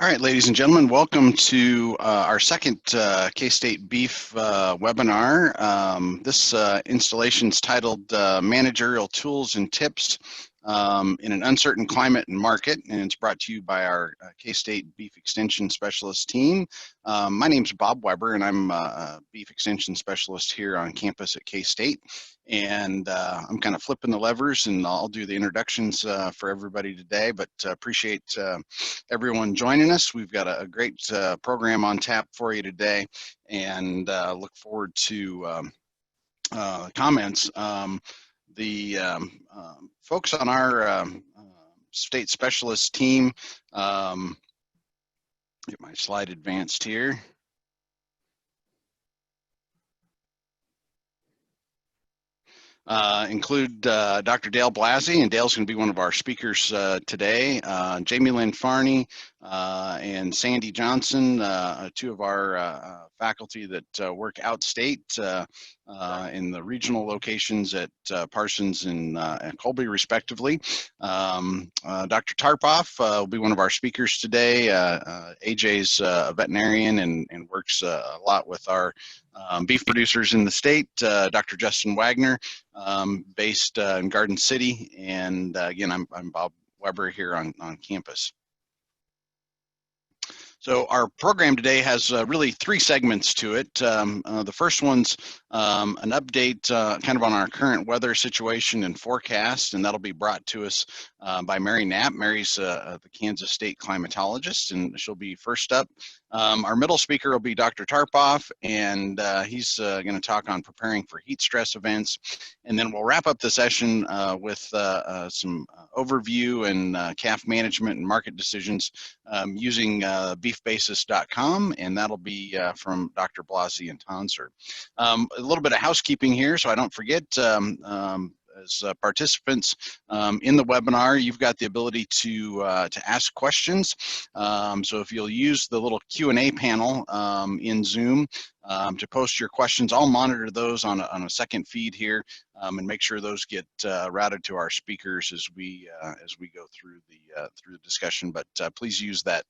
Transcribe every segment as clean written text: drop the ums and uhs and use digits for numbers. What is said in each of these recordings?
All right, ladies and gentlemen, welcome to our second K-State Beef webinar. This installation is titled Managerial Tools and Tips in an Uncertain Climate and Market, and it's brought to you by our K-State Beef Extension Specialist team. My name is Bob Weber, and I'm a Beef Extension Specialist here on campus at K-State. And I'm kind of flipping the levers, and I'll do the introductions for everybody today, but appreciate everyone joining us. We've got a great program on tap for you today, and look forward to comments. The folks on our state specialist team, get my slide advanced here. Include Dr. Dale Blasey, and Dale's going to be one of our speakers today. Jamie Lynn Farney and Sandy Johnson, two of our faculty that work outstate in the regional locations at Parsons and Colby, respectively. Dr. Tarpoff will be one of our speakers today. AJ's a veterinarian and works a lot with our beef producers in the state. Dr. Justin Wagner, based in Garden City, and again, I'm Bob Weber here on campus. So our program today has really three segments to it. The first one's an update kind of on our current weather situation and forecast, and that'll be brought to us by Mary Knapp. Mary's the Kansas State climatologist, and she'll be first up. Our middle speaker will be Dr. Tarpoff, and he's going to talk on preparing for heat stress events. And then we'll wrap up the session with some overview and calf management and market decisions using beefbasis.com, and that'll be from Dr. Blasey and Tonser. A little bit of housekeeping here, so I don't forget. As participants in the webinar, you've got the ability to ask questions. So if you'll use the little Q&A panel in Zoom to post your questions, I'll monitor those on a second feed here and make sure those get routed to our speakers as we go through the discussion. But please use that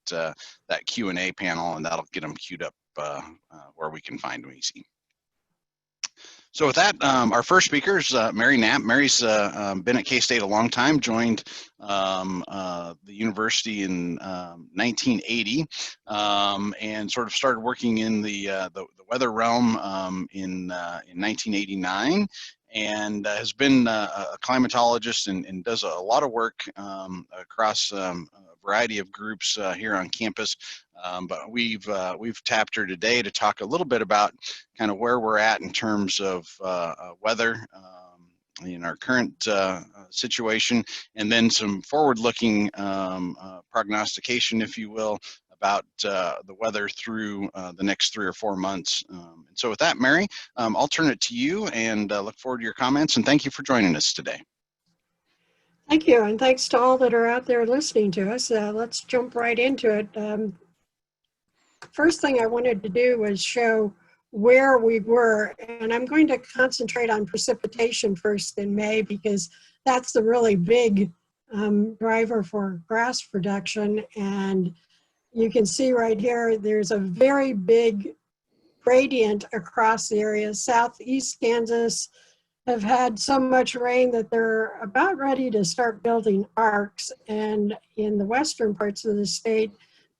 Q&A panel, and that'll get them queued up where we can find them easy. So with that, our first speaker is Mary Knapp. Mary's been at K-State a long time, joined the university in 1980, and sort of started working in the weather realm in 1989, and has been a climatologist and does a lot of work across a variety of groups here on campus. But we've tapped her today to talk a little bit about kind of where we're at in terms of weather in our current situation, and then some forward-looking prognostication, if you will, about the weather through the next 3 or 4 months. And so with that, Mary, I'll turn it to you, and look forward to your comments, and thank you for joining us today. Thank you, and thanks to all that are out there listening to us. Let's jump right into it. First thing I wanted to do was show where we were, and I'm going to concentrate on precipitation first in May, because that's the really big driver for grass production. And you can see right here, there's a very big gradient across the area. Southeast Kansas have had so much rain that they're about ready to start building arcs. And in the western parts of the state,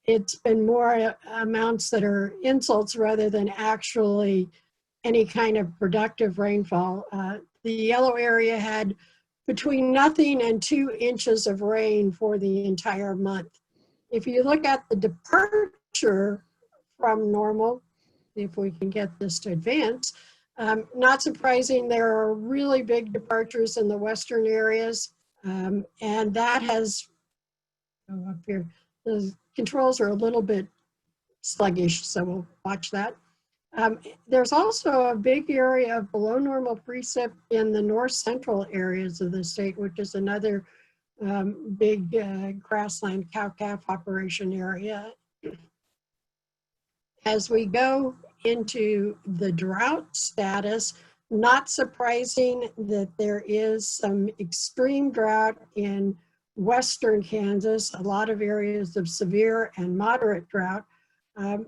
it's been more amounts that are insults rather than actually any kind of productive rainfall. The yellow area had between nothing and 2 inches of rain for the entire month. If you look at the departure from normal, if we can get this to advance, not surprising, there are really big departures in the western areas, and that has, up here, the controls are a little bit sluggish, so we'll watch that. There's also a big area of below normal precip in the north central areas of the state, which is another big grassland cow-calf operation area. As we go into the drought status, not surprising that there is some extreme drought in western Kansas, a lot of areas of severe and moderate drought.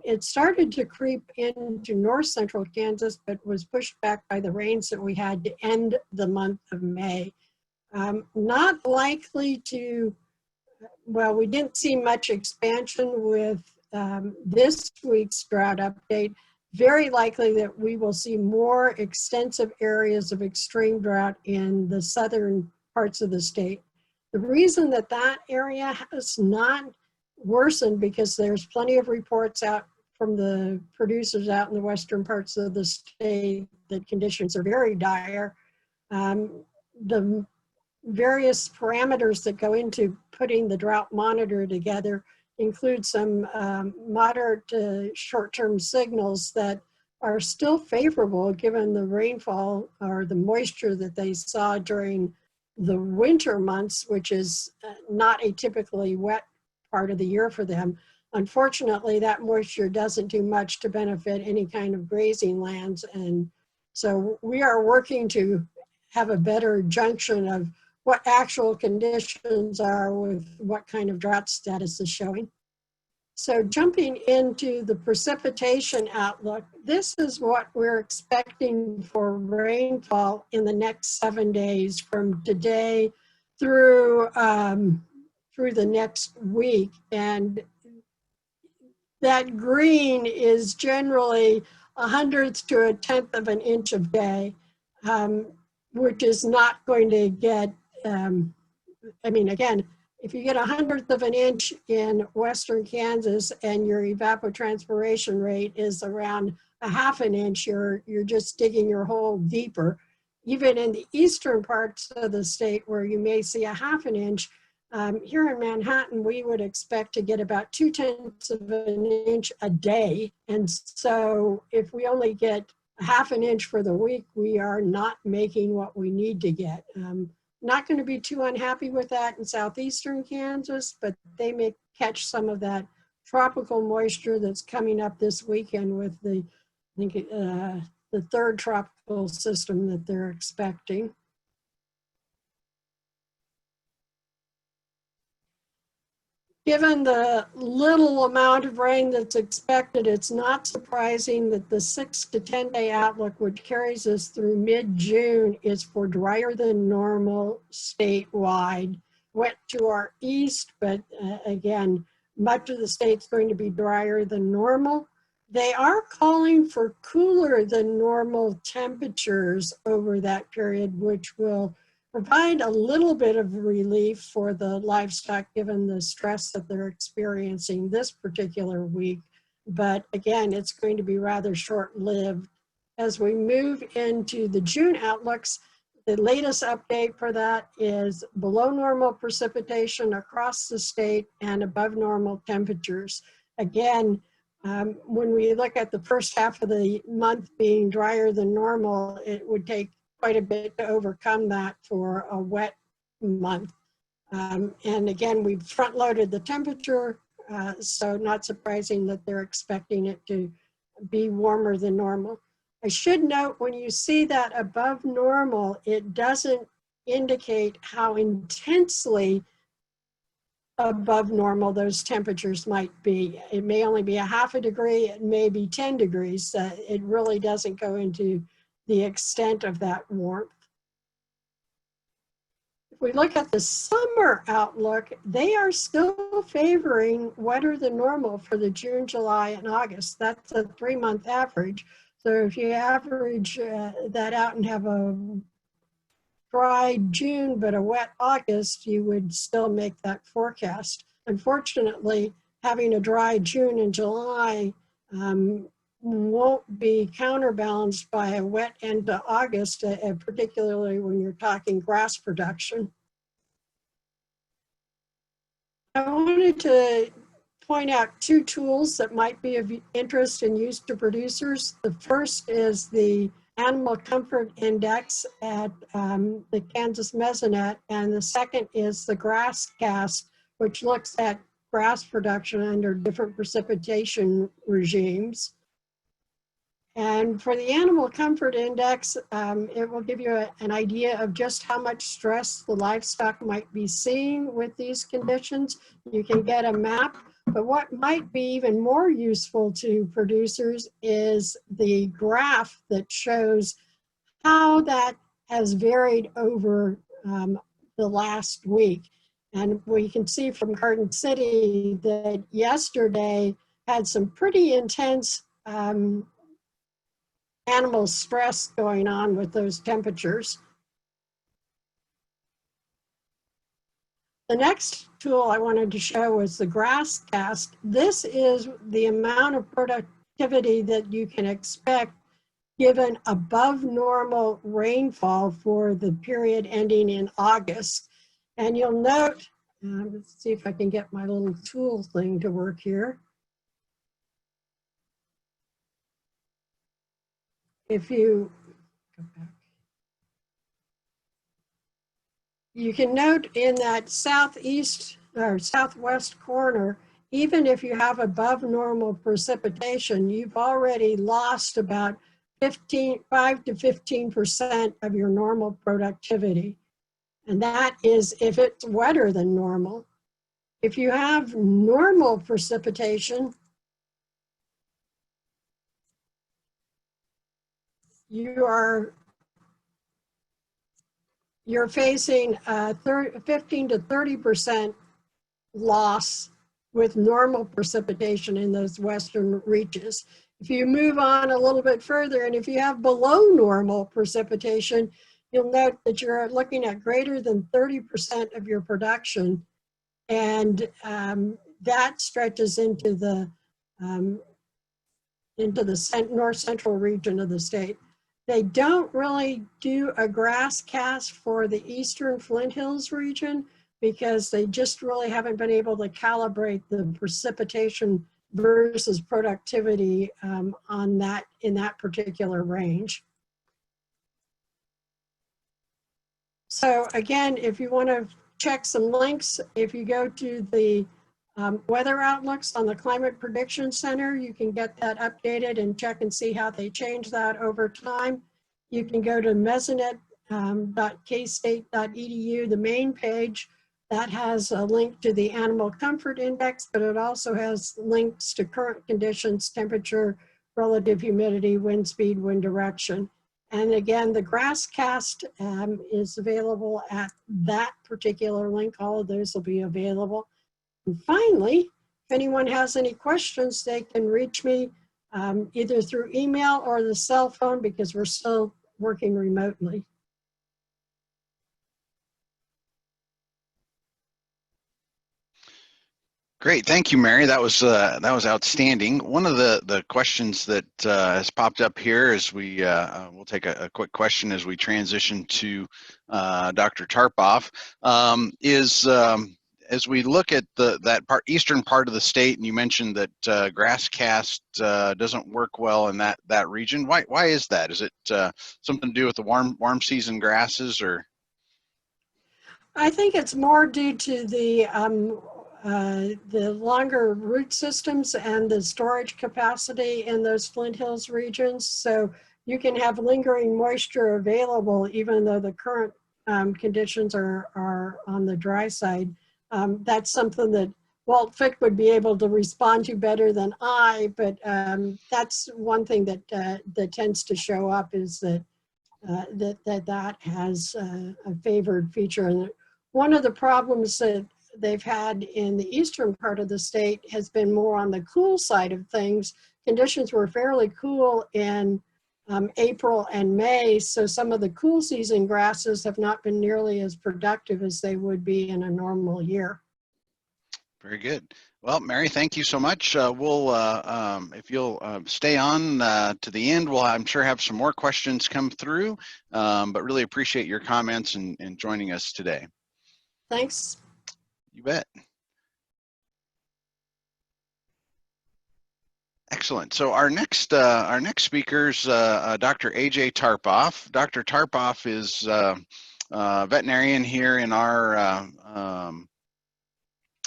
It started to creep into north central Kansas, but was pushed back by the rains that we had to end the month of May. Not likely to, well, we didn't see much expansion with this week's drought update. Very likely that we will see more extensive areas of extreme drought in the southern parts of the state. The reason that that area has not worsened, because there's plenty of reports out from the producers out in the western parts of the state that conditions are very dire. The various parameters that go into putting the drought monitor together include some moderate to short-term signals that are still favorable given the rainfall or the moisture that they saw during the winter months, which is not a typically wet part of the year for them. Unfortunately, that moisture doesn't do much to benefit any kind of grazing lands. And so we are working to have a better junction of what actual conditions are with what kind of drought status is showing. So jumping into the precipitation outlook, this is what we're expecting for rainfall in the next 7 days from today through the next week. And that green is generally 1/100th to 1/10 of an inch a day, which is not going to get, I mean, again, if you get 1/100th of an inch in western Kansas and your evapotranspiration rate is around 1/2 an inch, you're just digging your hole deeper. Even in the eastern parts of the state where you may see 1/2 an inch, here in Manhattan, we would expect to get about 2/10 of an inch a day. And so if we only get 1/2 an inch for the week, we are not making what we need to get. Not going to be too unhappy with that in southeastern Kansas, but they may catch some of that tropical moisture that's coming up this weekend with the, I think, the third tropical system that they're expecting. Given the little amount of rain that's expected, it's not surprising that the 6 to 10 day outlook, which carries us through mid-June, is for drier than normal statewide. Wet to our east, but again, much of the state's going to be drier than normal. They are calling for cooler than normal temperatures over that period, which will provide a little bit of relief for the livestock given the stress that they're experiencing this particular week. But again, it's going to be rather short-lived. As we move into the June outlooks, the latest update for that is below normal precipitation across the state and above normal temperatures. Again, when we look at the first half of the month being drier than normal, it would take quite a bit to overcome that for a wet month. And again, we've front loaded the temperature, so not surprising that they're expecting it to be warmer than normal. I should note when you see that above normal, it doesn't indicate how intensely above normal those temperatures might be. It may only be 1/2 degree, it may be 10 degrees. It really doesn't go into the extent of that warmth. If we look at the summer outlook, they are still favoring wetter than normal for the June, July, and August. That's a 3-month average. So if you average that out and have a dry June but a wet August, you would still make that forecast. Unfortunately, having a dry June and July won't be counterbalanced by a wet end to August, particularly when you're talking grass production. I wanted to point out 2 tools that might be of interest and use to producers. The first is the Animal Comfort Index at the Kansas Mesonet, and the second is the GrassCast, which looks at grass production under different precipitation regimes. And for the animal comfort index, it will give you an idea of just how much stress the livestock might be seeing with these conditions. You can get a map, but what might be even more useful to producers is the graph that shows how that has varied over the last week. And we can see from Garden City that yesterday had some pretty intense animal stress going on with those temperatures. The next tool I wanted to show was the grass cast. This is the amount of productivity that you can expect given above normal rainfall for the period ending in August. And you'll note, let's see if I can get my little tool thing to work here. If you go back, you can note in that southeast or southwest corner, even if you have above normal precipitation, you've already lost about 5 to 15% of your normal productivity. And that is if it's wetter than normal. If you have normal precipitation, you're facing 15 to 30% loss with normal precipitation in those western reaches. If you move on a little bit further, and if you have below normal precipitation, you'll note that you're looking at greater than 30% of your production, and that stretches into the north central region of the state. They don't really do a grass cast for the eastern Flint Hills region because they just really haven't been able to calibrate the precipitation versus productivity in that particular range. So again, if you want to check some links, if you go to the weather outlooks on the Climate Prediction Center, you can get that updated and check and see how they change that over time. You can go to mesonet.kstate.edu, the main page. That has a link to the Animal Comfort Index, but it also has links to current conditions, temperature, relative humidity, wind speed, wind direction. And again, the grass cast is available at that particular link. All of those will be available. And finally, if anyone has any questions, they can reach me either through email or the cell phone because we're still working remotely. Great, thank you, Mary. That was outstanding. One of the questions that has popped up here is we'll take a quick question as we transition to Dr. Tarpoff. As we look at that eastern part of the state, and you mentioned that grass cast doesn't work well in that region. Why is that? Is it something to do with the warm season grasses, or? I think it's more due to the longer root systems and the storage capacity in those Flint Hills regions. So you can have lingering moisture available even though the current conditions are on the dry side. That's something that Walt Fick would be able to respond to better than I, but that's one thing that tends to show up is that that has a favored feature. And one of the problems that they've had in the eastern part of the state has been more on the cool side of things. Conditions were fairly cool in April and May, so some of the cool season grasses have not been nearly as productive as they would be in a normal year. Very good. Well, Mary, thank you so much. If you'll stay on to the end, we'll, I'm sure, have some more questions come through, but really appreciate your comments and joining us today. Thanks. You bet. Excellent. So our next speaker's Dr. AJ Tarpoff. Dr. Tarpoff is veterinarian here in our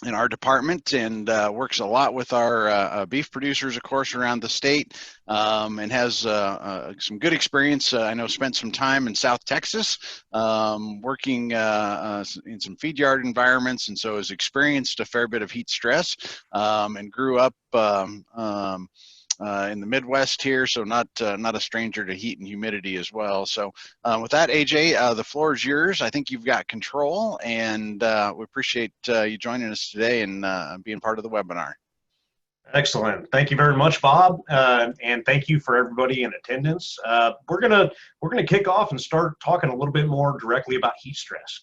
in our department, and works a lot with our beef producers, of course, around the state, and has some good experience. I know spent some time in South Texas working in some feed yard environments, and so has experienced a fair bit of heat stress, and grew up in the Midwest here, so not a stranger to heat and humidity as well. So with that, AJ, the floor is yours. I think you've got control, and we appreciate you joining us today and being part of the webinar. Excellent. Thank you very much, Bob, and thank you for everybody in attendance. We're gonna kick off and start talking a little bit more directly about heat stress.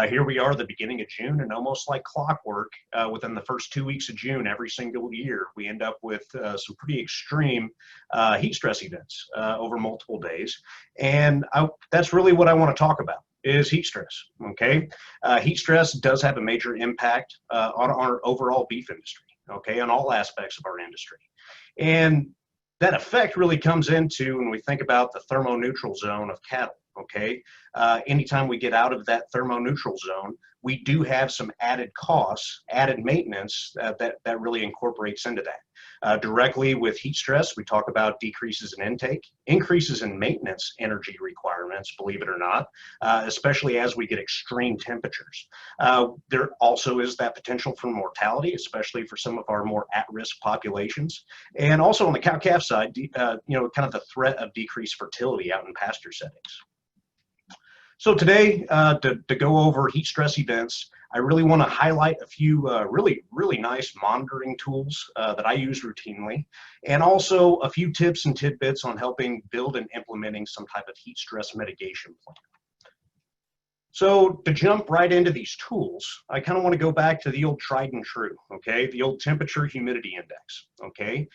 Here we are at the beginning of June, and almost like clockwork, within the first 2 weeks of June every single year, we end up with some pretty extreme heat stress events over multiple days. And that's really what I want to talk about, is heat stress, okay? Heat stress does have a major impact on our overall beef industry, okay, on all aspects of our industry. And that effect really comes into when we think about the thermoneutral zone of cattle. Okay, anytime we get out of that thermoneutral zone, we do have some added costs, added maintenance that really incorporates into that. Directly with heat stress, we talk about decreases in intake, increases in maintenance energy requirements, believe it or not, especially as we get extreme temperatures. There also is that potential for mortality, especially for some of our more at-risk populations. And also on the cow-calf side, kind of the threat of decreased fertility out in pasture settings. So today, to go over heat stress events, I really want to highlight a few really nice monitoring tools that I use routinely, and also a few tips and tidbits on helping build and implementing some type of heat stress mitigation plan. So to jump right into these tools, I kind of want to go back to the old tried and true, okay? The old temperature humidity index, okay?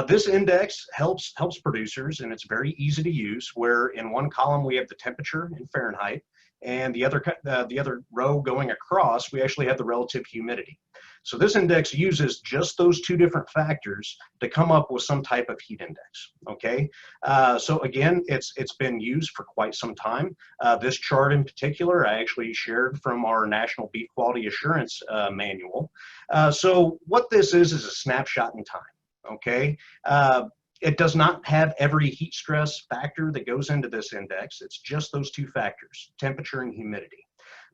This index helps producers, and it's very easy to use, where in one column we have the temperature in Fahrenheit, and the other row going across, we actually have the relative humidity. So this index uses just those two different factors to come up with some type of heat index, okay? So again, it's been used for quite some time. This chart in particular, I actually shared from our National Beef Quality Assurance Manual. So what this is a snapshot in time, okay? It does not have every heat stress factor that goes into this index. It's just those two factors, temperature and humidity.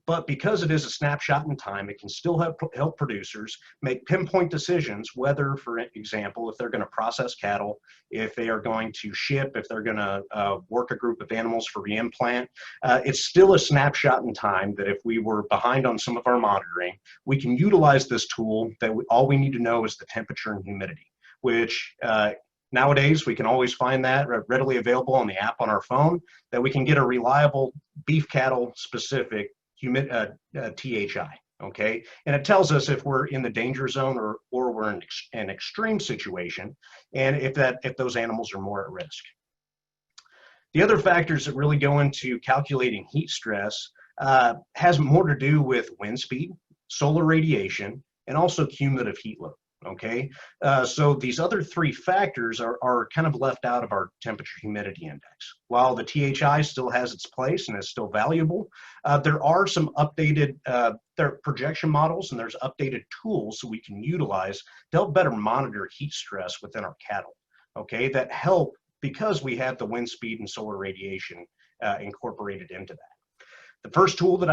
But because it is a snapshot in time, it can still help producers make pinpoint decisions, whether, for example, if they're going to process cattle, if they are going to ship, if they're going to work a group of animals for reimplant. It's still a snapshot in time that if we were behind on some of our monitoring, we can utilize this tool that all we need to know is the temperature and humidity, which nowadays, we can always find that readily available on the app on our phone, that we can get a reliable beef cattle specific THI, okay? And it tells us if we're in the danger zone or we're in an extreme situation, and if those animals are more at risk. The other factors that really go into calculating heat stress has more to do with wind speed, solar radiation, and also cumulative heat load. Okay, so these other three factors are kind of left out of our temperature humidity index. While the THI still has its place and is still valuable, there are some updated projection models, and there's updated tools so we can utilize to help better monitor heat stress within our cattle. Okay, that help because we have the wind speed and solar radiation incorporated into that. The first tool that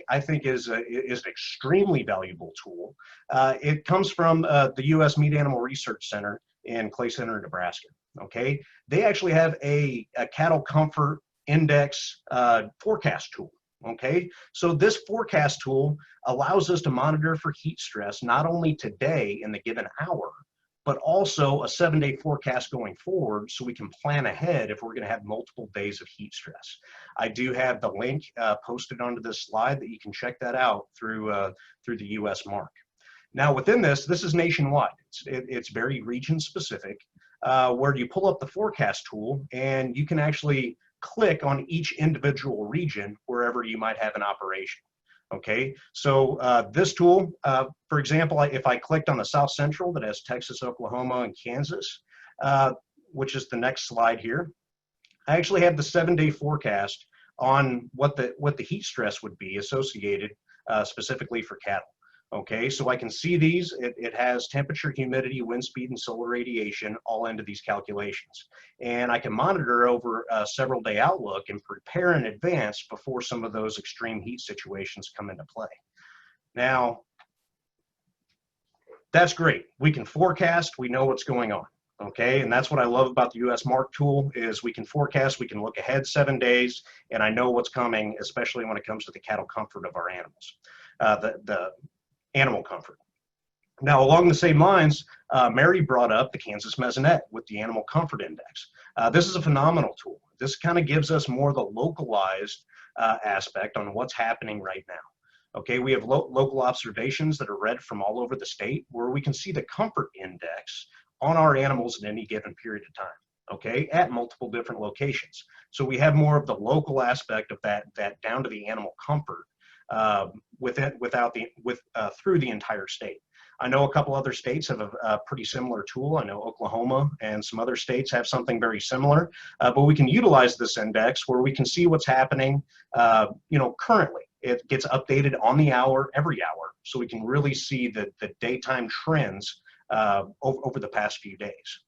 I think is an extremely valuable tool. It comes from the U.S. Meat Animal Research Center in Clay Center, Nebraska. Okay, they actually have a cattle comfort index forecast tool. Okay, so this forecast tool allows us to monitor for heat stress not only today in the given hour, but also a 7-day forecast going forward, so we can plan ahead if we're going to have multiple days of heat stress. I do have the link posted onto this slide that you can check that out through the USMARC. Now within this is nationwide. It's very region specific, where you pull up the forecast tool and you can actually click on each individual region wherever you might have an operation. Okay, so this tool, for example, if I clicked on the South Central that has Texas, Oklahoma, and Kansas, which is the next slide here, I actually have the 7-day forecast on what the heat stress would be associated specifically for cattle. Okay, so I can see these. It has temperature, humidity, wind speed, and solar radiation all into these calculations. And I can monitor over a several day outlook and prepare in advance before some of those extreme heat situations come into play. Now, that's great. We can forecast, we know what's going on. Okay, and that's what I love about the USMARC tool is we can forecast, we can look ahead 7 days, and I know what's coming, especially when it comes to the cattle comfort of our animals, the animal comfort. Now, along the same lines, Mary brought up the Kansas Mesonet with the Animal Comfort Index. This is a phenomenal tool. This kind of gives us more of the localized aspect on what's happening right now. Okay, we have local observations that are read from all over the state where we can see the comfort index on our animals in any given period of time, okay, at multiple different locations. So we have more of the local aspect of that down to the animal comfort through the entire state. I know a couple other states have a pretty similar tool. I know Oklahoma and some other states have something very similar, but we can utilize this index where we can see what's happening, currently. It gets updated on the hour, every hour, so we can really see the daytime trends over the past few days.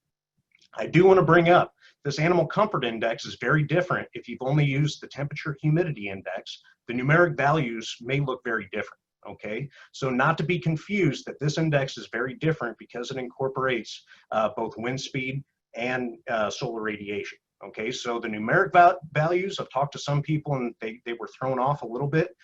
I do want to bring up this animal comfort index is very different. If you've only used the temperature humidity index, the numeric values may look very different. Okay, so not to be confused that this index is very different because it incorporates both wind speed and solar radiation. Okay, so the numeric values, I've talked to some people and they were thrown off a little bit.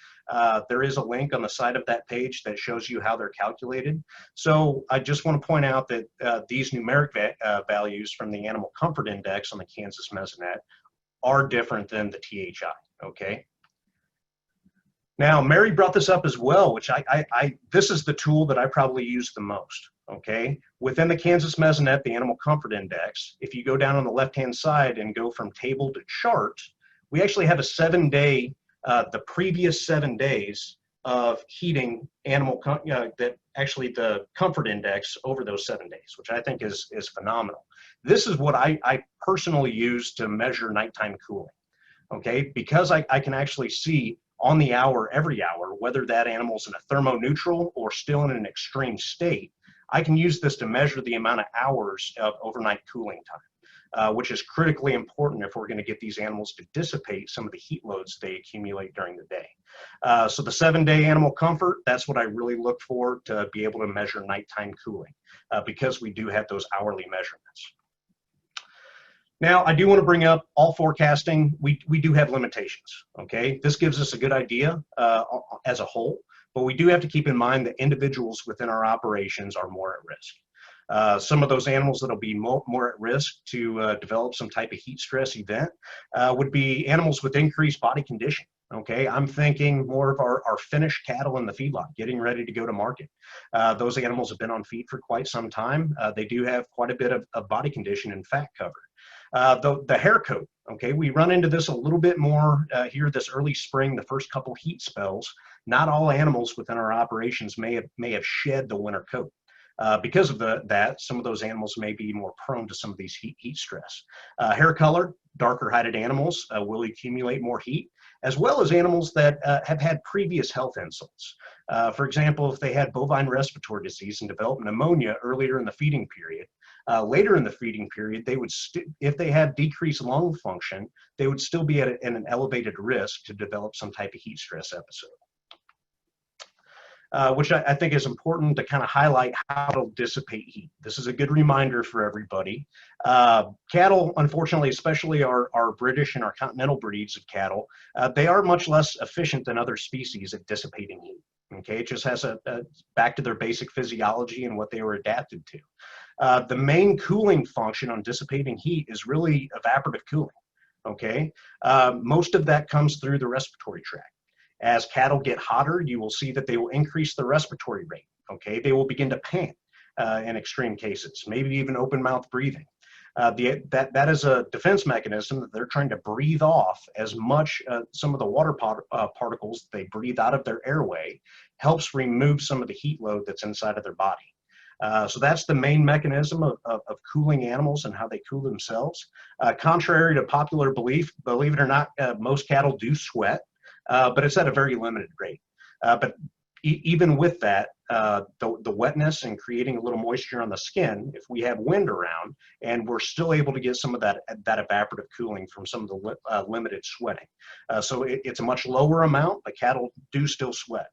There is a link on the side of that page that shows you how they're calculated. So I just want to point out that these numeric values from the Animal Comfort Index on the Kansas Mesonet are different than the THI, okay? Now, Mary brought this up as well, which this is the tool that I probably use the most, okay? Within the Kansas Mesonet, the Animal Comfort Index, if you go down on the left-hand side and go from table to chart, we actually have a 7-day, the previous 7 days of heating animal, that actually the comfort index over those 7 days, which I think is phenomenal. This is what I personally use to measure nighttime cooling, okay? Because I can actually see on the hour, every hour, whether that animal's in a thermoneutral or still in an extreme state, I can use this to measure the amount of hours of overnight cooling time, which is critically important if we're going to get these animals to dissipate some of the heat loads they accumulate during the day. So the 7-day animal comfort, that's what I really look for to be able to measure nighttime cooling, because we do have those hourly measurements. Now, I do want to bring up all forecasting. We do have limitations, okay? This gives us a good idea as a whole, but we do have to keep in mind that individuals within our operations are more at risk. Some of those animals that'll be more at risk to develop some type of heat stress event would be animals with increased body condition, okay? I'm thinking more of our finished cattle in the feedlot, getting ready to go to market. Those animals have been on feed for quite some time. They do have quite a bit of body condition and fat cover. The hair coat, okay, we run into this a little bit more here this early spring, the first couple heat spells. Not all animals within our operations may have shed the winter coat. Because of that, some of those animals may be more prone to some of these heat stress. Hair color, darker hided animals will accumulate more heat, as well as animals that have had previous health insults. For example, if they had bovine respiratory disease and developed pneumonia earlier in the feeding period, later in the feeding period, they would, if they had decreased lung function, they would still be at an elevated risk to develop some type of heat stress episode. Which I think is important to kind of highlight how to dissipate heat. This is a good reminder for everybody. Cattle, unfortunately, especially our British and our continental breeds of cattle, they are much less efficient than other species at dissipating heat. Okay, it just has back to their basic physiology and what they were adapted to. The main cooling function on dissipating heat is really evaporative cooling. Okay, most of that comes through the respiratory tract. As cattle get hotter, you will see that they will increase their respiratory rate. Okay, they will begin to pant in extreme cases, maybe even open mouth breathing. That is a defense mechanism that they're trying to breathe off as much, some of the water particles they breathe out of their airway helps remove some of the heat load that's inside of their body. So that's the main mechanism of cooling animals and how they cool themselves. Contrary to popular belief, believe it or not, most cattle do sweat, but it's at a very limited rate. But even with that, the wetness and creating a little moisture on the skin, if we have wind around, and we're still able to get some of that evaporative cooling from some of the limited sweating. So it's a much lower amount, but cattle do still sweat.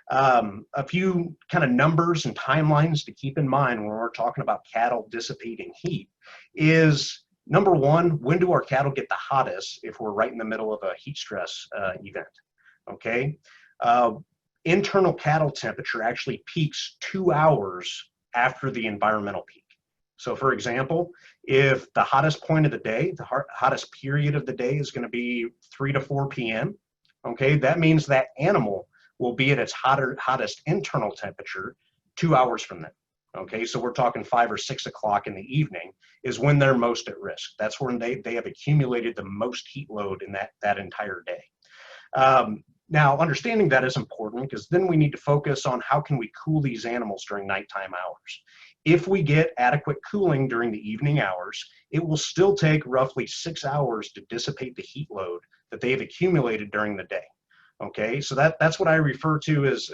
A few kind of numbers and timelines to keep in mind when we're talking about cattle dissipating heat is, number one, when do our cattle get the hottest if we're right in the middle of a heat stress event, okay? Internal cattle temperature actually peaks 2 hours after the environmental peak. So for example, if the hottest point of the day, the hottest period of the day is going to be 3 to 4 p.m., okay, that means that animal will be at its hottest internal temperature 2 hours from then. Okay, so we're talking 5 or 6 o'clock in the evening is when they're most at risk. That's when they have accumulated the most heat load in that entire day. Now, understanding that is important because then we need to focus on how can we cool these animals during nighttime hours. If we get adequate cooling during the evening hours, it will still take roughly 6 hours to dissipate the heat load that they've accumulated during the day. Okay, so that's what I refer to as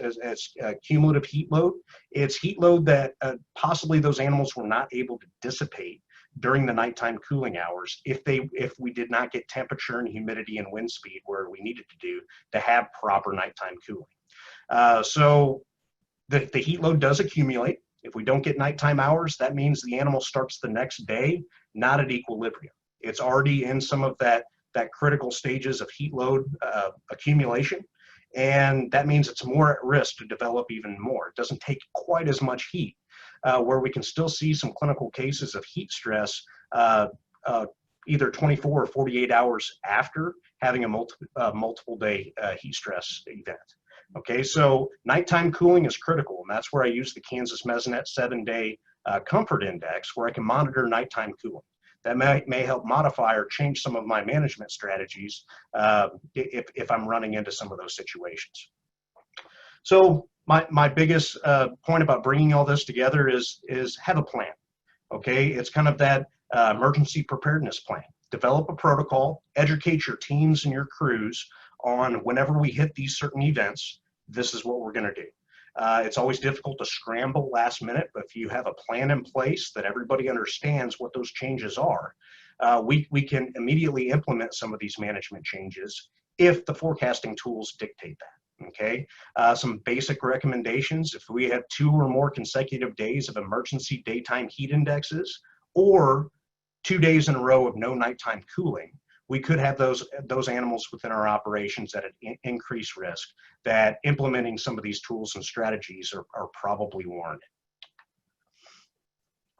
cumulative heat load. It's heat load that possibly those animals were not able to dissipate during the nighttime cooling hours if we did not get temperature and humidity and wind speed where we needed to do to have proper nighttime cooling. So the heat load does accumulate. If we don't get nighttime hours, that means the animal starts the next day not at equilibrium. It's already in some of that critical stages of heat load accumulation, and that means it's more at risk to develop even more. It doesn't take quite as much heat, where we can still see some clinical cases of heat stress either 24 or 48 hours after having a multiple day heat stress event. Okay, so nighttime cooling is critical, and that's where I use the Kansas Mesonet 7-day comfort index, where I can monitor nighttime cooling. That may help modify or change some of my management strategies if I'm running into some of those situations. So my biggest point about bringing all this together is have a plan. Okay, it's kind of that emergency preparedness plan. Develop a protocol, educate your teams and your crews on whenever we hit these certain events, this is what we're going to do. It's always difficult to scramble last minute, but if you have a plan in place that everybody understands what those changes are, we can immediately implement some of these management changes if the forecasting tools dictate that. Okay, some basic recommendations: if we have 2 or more consecutive days of emergency daytime heat indexes, or 2 days in a row of no nighttime cooling, we could have those animals within our operations at an increased risk that implementing some of these tools and strategies are probably warranted.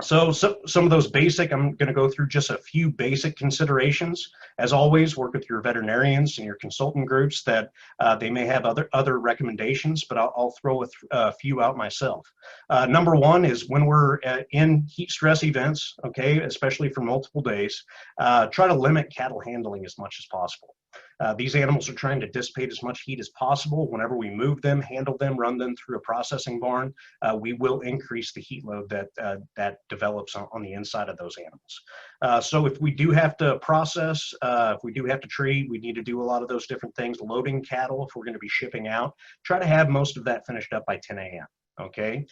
So some of those basic, I'm going to go through just a few basic considerations. As always, work with your veterinarians and your consultant groups that they may have other recommendations, but I'll throw a few out myself. Number one is when we're in heat stress events, okay, especially for multiple days, try to limit cattle handling as much as possible. These animals are trying to dissipate as much heat as possible. Whenever we move them, handle them, run them through a processing barn, we will increase the heat load that develops on the inside of those animals. So if we do have to process, if we do have to treat, we need to do a lot of those different things. Loading cattle, if we're going to be shipping out, try to have most of that finished up by 10 a.m. Okay,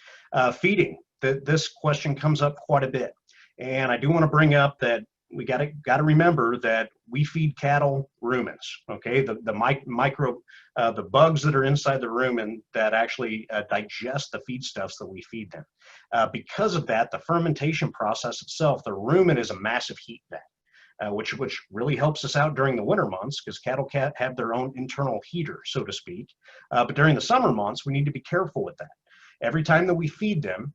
feeding. This question comes up quite a bit, and I do want to bring up that we got to remember that we feed cattle rumens. Okay, the bugs that are inside the rumen that actually digest the feedstuffs that we feed them. Because of that, the fermentation process itself, the rumen is a massive heat vat, which really helps us out during the winter months because cattle have their own internal heater, so to speak. But during the summer months, we need to be careful with that. Every time that we feed them,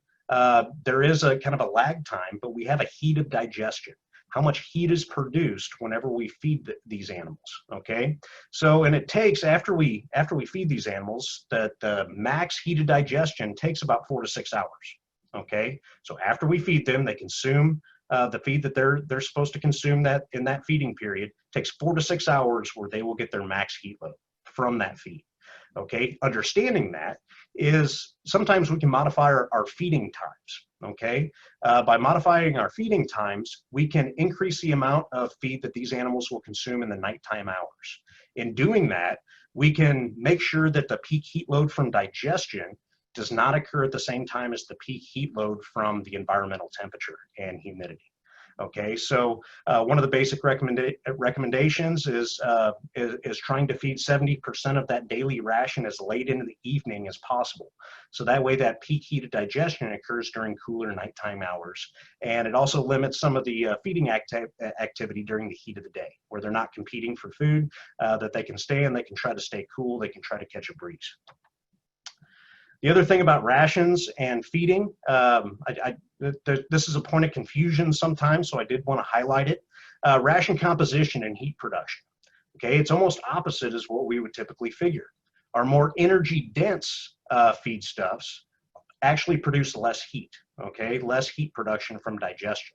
there is a kind of a lag time, but we have a heat of digestion. How much heat is produced whenever we feed these animals, okay? So, and it takes, after we feed these animals, the max heat of digestion takes about 4 to 6 hours, okay? So after we feed them, they consume the feed that they're supposed to consume that in that feeding period. It takes 4 to 6 hours where they will get their max heat load from that feed, okay? Understanding that is sometimes we can modify our feeding times. Okay, by modifying our feeding times, we can increase the amount of feed that these animals will consume in the nighttime hours. In doing that, we can make sure that the peak heat load from digestion does not occur at the same time as the peak heat load from the environmental temperature and humidity. Okay, so one of the basic recommendations is trying to feed 70% of that daily ration as late into the evening as possible. So that way that peak heat of digestion occurs during cooler nighttime hours. And it also limits some of the feeding activity during the heat of the day, where they're not competing for food, that they can stay and they can try to stay cool, they can try to catch a breeze. The other thing about rations and feeding, this is a point of confusion sometimes, so I did want to highlight it. Ration composition and heat production. Okay, it's almost opposite as what we would typically figure. Our more energy dense feedstuffs actually produce less heat, okay, less heat production from digestion.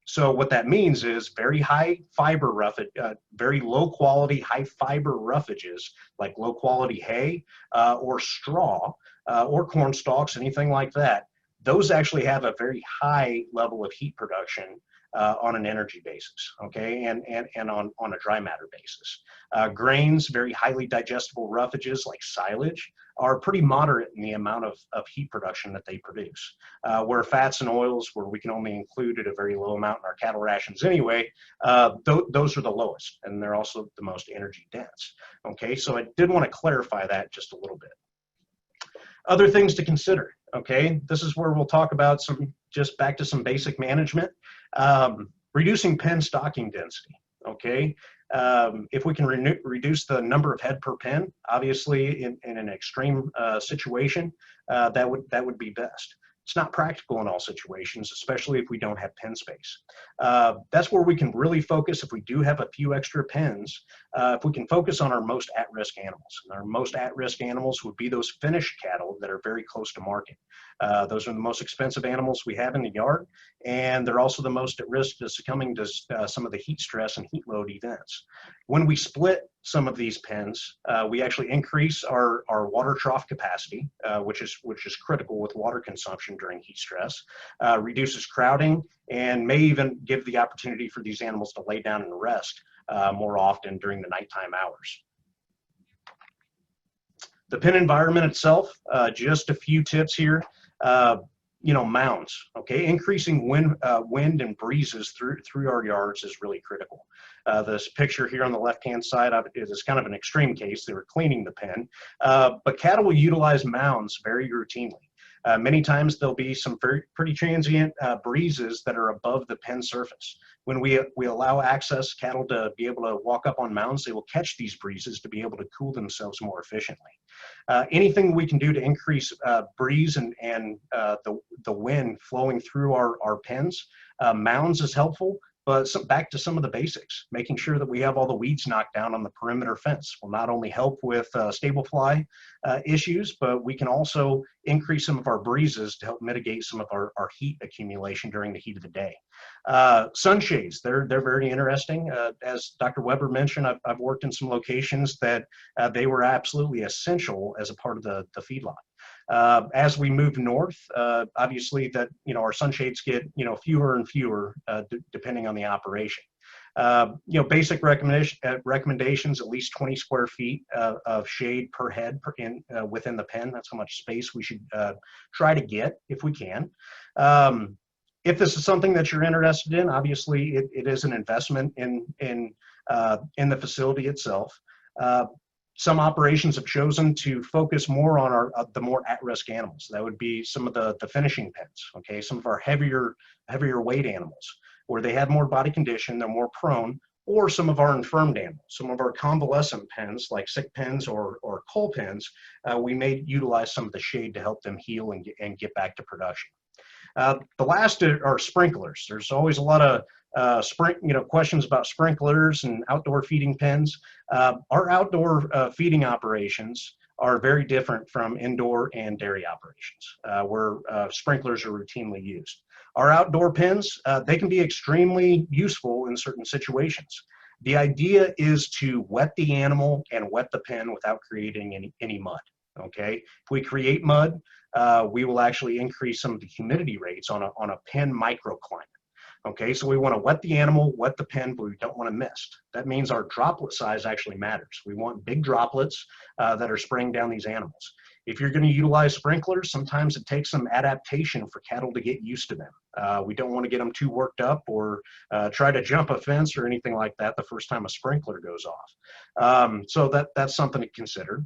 So what that means is very high fiber roughage, very low quality, high fiber roughages like low quality hay or straw or corn stalks, anything like that. Those actually have a very high level of heat production on an energy basis, okay, and on a dry matter basis. Grains, very highly digestible roughages like silage, are pretty moderate in the amount of heat production that they produce. Where fats and oils, where we can only include at a very low amount in our cattle rations anyway, those are the lowest, and they're also the most energy dense. Okay, so I did want to clarify that just a little bit. Other things to consider, okay, this is where we'll talk about just back to some basic management. Reducing pen stocking density, okay? If we can reduce the number of head per pen, obviously in an extreme situation, that would be best. It's not practical in all situations, especially if we don't have pen space. That's where we can really focus if we do have a few extra pens, if we can focus on our most at-risk animals. And our most at-risk animals would be those finished cattle that are very close to market. Those are the most expensive animals we have in the yard, and they're also the most at risk to succumbing to some of the heat stress and heat load events. When we split some of these pens, we actually increase our water trough capacity, which is critical with water consumption during heat stress, reduces crowding, and may even give the opportunity for these animals to lay down and rest more often during the nighttime hours. The pen environment itself, just a few tips here. You know, mounds, okay? Increasing wind and breezes through our yards is really critical. This picture here on the left-hand side is kind of an extreme case. They were cleaning the pen, but cattle will utilize mounds very routinely. Many times there'll be some pretty transient breezes that are above the pen surface. When we allow access cattle to be able to walk up on mounds, they will catch these breezes to be able to cool themselves more efficiently. Anything we can do to increase breeze and the wind flowing through our pens, mounds is helpful. But back to some of the basics, making sure that we have all the weeds knocked down on the perimeter fence will not only help with stable fly issues, but we can also increase some of our breezes to help mitigate some of our heat accumulation during the heat of the day. Sunshades, they're very interesting. As Dr. Weber mentioned, I've worked in some locations that they were absolutely essential as a part of the feedlot. As we move north, obviously that, you know, our sunshades get, you know, fewer and fewer depending on the operation. You know, basic recommendations, at least 20 square feet of shade per head within the pen. That's how much space we should try to get if we can. If this is something that you're interested in, obviously it is an investment in the facility itself. Some operations have chosen to focus more on the more at-risk animals. That would be some of the finishing pens, okay? Some of our heavier weight animals, where they have more body condition, they're more prone, or some of our infirmed animals. Some of our convalescent pens, like sick pens or cull pens, we may utilize some of the shade to help them heal and get back to production. The last are sprinklers. There's always a lot of questions about sprinklers and outdoor feeding pens. Our outdoor feeding operations are very different from indoor and dairy operations, where sprinklers are routinely used. Our outdoor pens, they can be extremely useful in certain situations. The idea is to wet the animal and wet the pen without creating any mud. Okay, if we create mud, we will actually increase some of the humidity rates on a pen microclimate. Okay, so we want to wet the animal, wet the pen, but we don't want to mist. That means our droplet size actually matters. We want big droplets that are spraying down these animals. If you're going to utilize sprinklers, sometimes it takes some adaptation for cattle to get used to them. We don't want to get them too worked up or try to jump a fence or anything like that the first time a sprinkler goes off. So that's something to consider.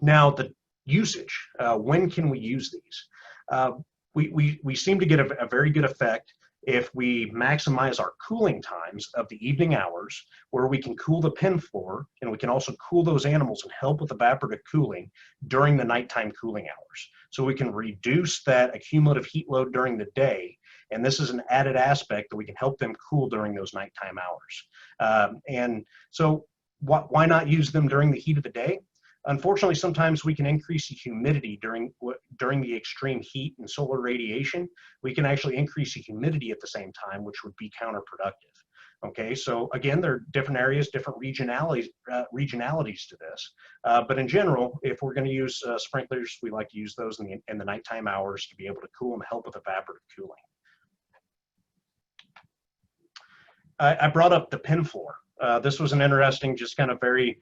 Now, the usage, when can we use these? We seem to get a very good effect if we maximize our cooling times of the evening hours, where we can cool the pen floor, and we can also cool those animals and help with evaporative cooling during the nighttime cooling hours. So we can reduce that accumulative heat load during the day, and this is an added aspect that we can help them cool during those nighttime hours. And so why not use them during the heat of the day? Unfortunately, sometimes we can increase the humidity during the extreme heat and solar radiation. We can actually increase the humidity at the same time, which would be counterproductive. Okay, so again, there are different areas, different regionalities to this. But in general, if we're going to use sprinklers, we like to use those in the nighttime hours to be able to cool and help with evaporative cooling. I brought up the pen floor. This was an interesting, just kind of very